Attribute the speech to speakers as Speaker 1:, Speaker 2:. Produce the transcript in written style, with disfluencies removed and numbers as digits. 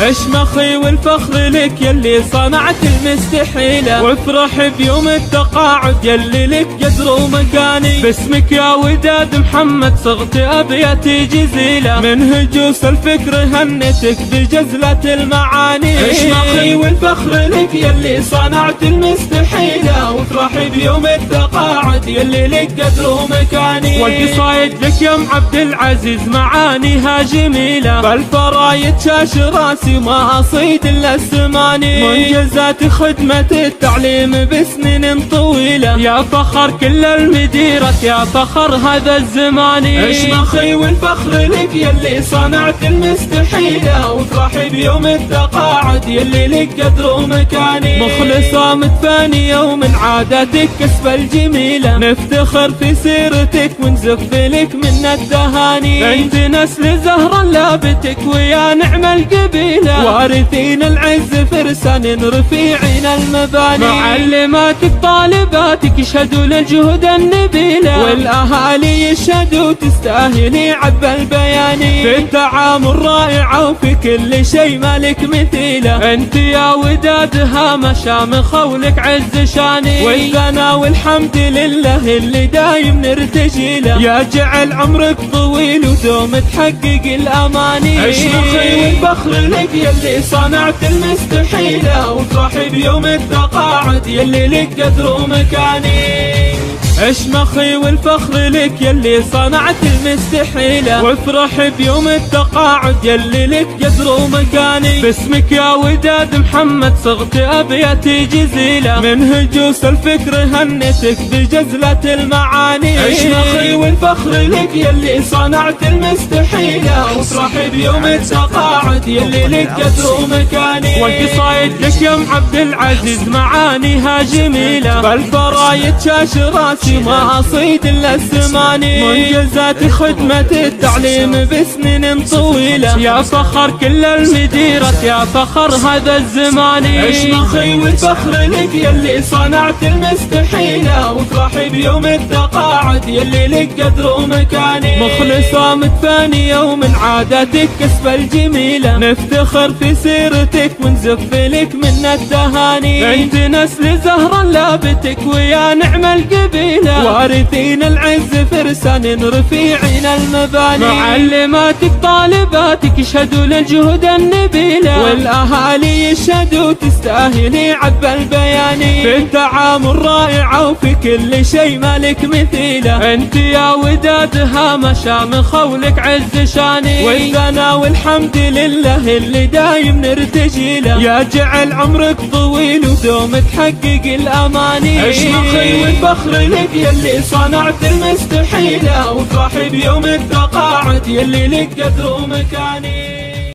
Speaker 1: اشمخي والفخر لك يلي صنعت المستحيلة، وافرح بيوم التقاعد يلي لك قدر ومكاني. باسمك يا وداد محمد صغت ابياتي جزيلة، من هجوس الفكر هنتك بجزلة المعاني. اشمخي والفخر لك يلي صنعت المستحيلة، وافرح بيوم التقاعد يلي لك قدر ومكاني. والقصايد لك يا ام عبد العزيز معانيها جميلة، بالفرايد شاش راسي ما اصيد الا السماني. منجزات خدمة التعليم بسنين طويلة، يا فخر كل المديرة يا فخر هذا الزمان. اشمخي والفخر لك يلي صنعت المستحيلة، وافرحي بيوم التقاعد يلي لك قدر ومكاني. مخلصة متفانية ومن عاداتك كسب الجميلة، نفتخر في سيرتك ونزف لك من التهاني. انت نسل زهرة لابتك ويا نعم القبيلة، وارثين العز فرسان رفيعين المباني. معلماتك طالباتك يشهدوا للجهود النبيلة، والاهالي يشهدوا تستاهلي عذب البيان. في التعامل رائعة وفي كل شيء مالك مثيلة، انت يا ودادها مشامخة ولك عز شاني. والثنا والحمد لله اللي دايم نرتجي له، يا جعل عمرك طويل ودوم تحقق الاماني. اشمخي والفخر لك يلي صنعت المستحيلة، وافرحي بيوم التقاعد يلي لك قدر ومكاني. اشمخي والفخر لك يلي صنعت المستحيلة، وافرح بيوم التقاعد يلي لك قدر ومكاني. باسمك يا وداد محمد صغت ابياتي جزيلة، من هجوس الفكر هنتك بجزلة المعاني. اشمخي والفخر لك يلي صنعت المستحيلة، وافرح بيوم التقاعد يلي لك قدر ومكاني. والقصايد لك يا ام عبد العزيز معانيها جميلة، بالفرايد شاش راسي ما اصيد الا السماني. منجزات خدمة التعليم بسنين طويلة، يا فخر كل المديرة يا فخر هذا الزمان. اشمخي والفخر لك يلي صنعت المستحيلة، وافرحي بيوم التقاعد يلي لك قدر ومكاني. مخلصة متفانية ومن عاداتك كسب الجميلة، نفتخر في سيرتك ونزف لك من التهاني. انت نسل زهرة لابتك ويا نعم القبيلة، وارثين العز فرسان رفيعين المباني. معلماتك طالباتك يشهدوا للجهود النبيلة، والاهالي يشهدوا تستاهلي عذب البيان. في التعامل رائعة وفي كل شيء مالك مثيلة، انت يا ودادها مشامخة ولك عز شاني. والثنا والحمد لله اللي دايم نرتجي له، يا جعل عمرك طويل ودوم تحقق الاماني. اشمخي والفخر لك يلي صنعت المستحيلة، وافرحي بيوم التقاعد يلي لك قدر ومكاني.